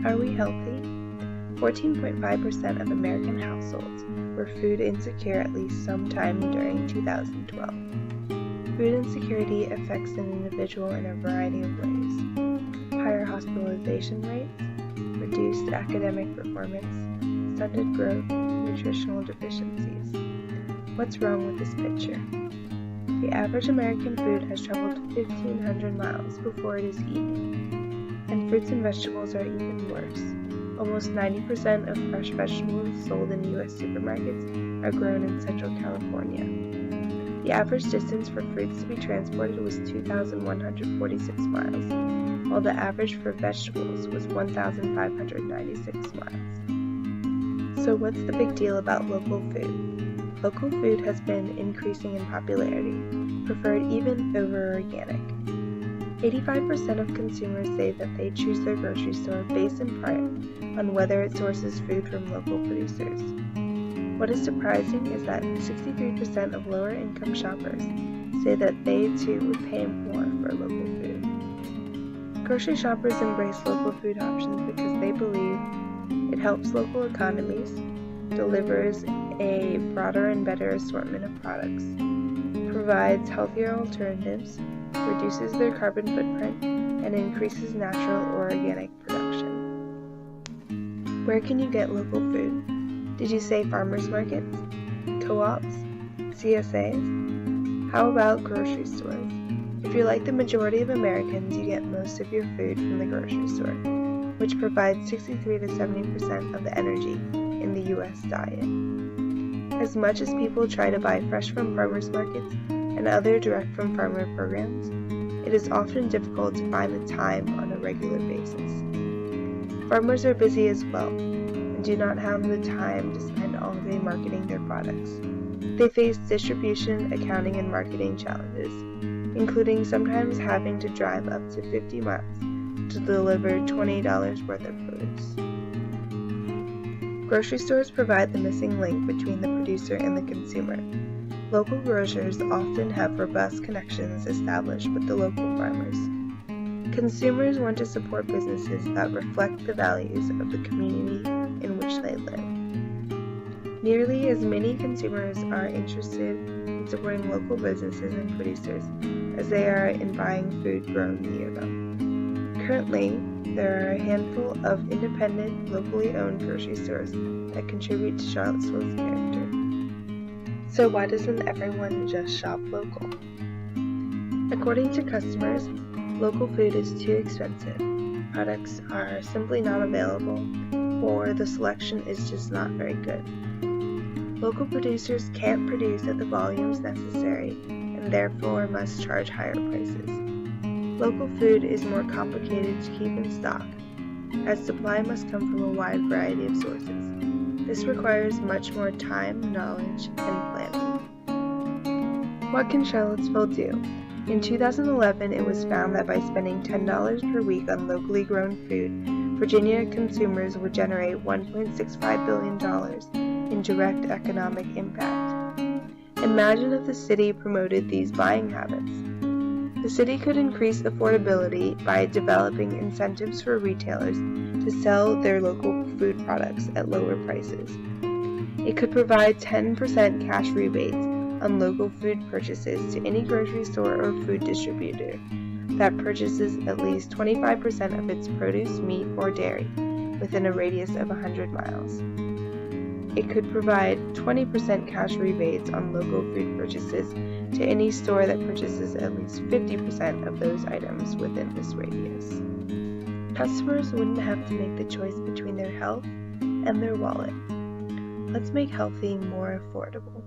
Are we healthy? 14.5% of American households were food insecure at least sometime during 2012. Food insecurity affects an individual in a variety of ways. Higher hospitalization rates, reduced academic performance, stunted growth, nutritional deficiencies. What's wrong with this picture? The average American food has traveled 1,500 miles before it is eaten. And fruits and vegetables are even worse. Almost 90% of fresh vegetables sold in U.S. supermarkets are grown in Central California. The average distance for fruits to be transported was 2,146 miles, while the average for vegetables was 1,596 miles. So what's the big deal about local food? Local food has been increasing in popularity, preferred even over organic. 85% of consumers say that they choose their grocery store based in part on whether it sources food from local producers. What is surprising is that 63% of lower-income shoppers say that they too would pay more for local food. Grocery shoppers embrace local food options because they believe it helps local economies, delivers a broader and better assortment of products, provides healthier alternatives, reduces their carbon footprint, and increases natural or organic production. Where can you get local food? Did you say farmers markets? Co-ops? CSAs? How about grocery stores? If you're like the majority of Americans, you get most of your food from the grocery store, which provides 63 to 70% of the energy in the U.S. diet. As much as people try to buy fresh from farmers markets and other direct-from-farmer programs, it is often difficult to find the time on a regular basis. Farmers are busy as well and do not have the time to spend all day marketing their products. They face distribution, accounting, and marketing challenges, including sometimes having to drive up to 50 miles to deliver $20 worth of produce. Grocery stores provide the missing link between the producer and the consumer. Local grocers often have robust connections established with the local farmers. Consumers want to support businesses that reflect the values of the community in which they live. Nearly as many consumers are interested in supporting local businesses and producers as they are in buying food grown near them. Currently, there are a handful of independent, locally owned grocery stores that contribute to Charlottesville's character. So why doesn't everyone just shop local? According to customers, local food is too expensive, products are simply not available, or the selection is just not very good. Local producers can't produce at the volumes necessary and therefore must charge higher prices. Local food is more complicated to keep in stock, as supply must come from a wide variety of sources. This requires much more time, knowledge, and planning. What can Charlottesville do? In 2011, it was found that by spending $10 per week on locally grown food, Virginia consumers would generate $1.65 billion in direct economic impact. Imagine if the city promoted these buying habits. The city could increase affordability by developing incentives for retailers to sell their local food products at lower prices. It could provide 10% cash rebates on local food purchases to any grocery store or food distributor that purchases at least 25% of its produce, meat, or dairy within a radius of 100 miles. It could provide 20% cash rebates on local food purchases to any store that purchases at least 50% of those items within this radius. Customers wouldn't have to make the choice between their health and their wallet. Let's make healthy more affordable.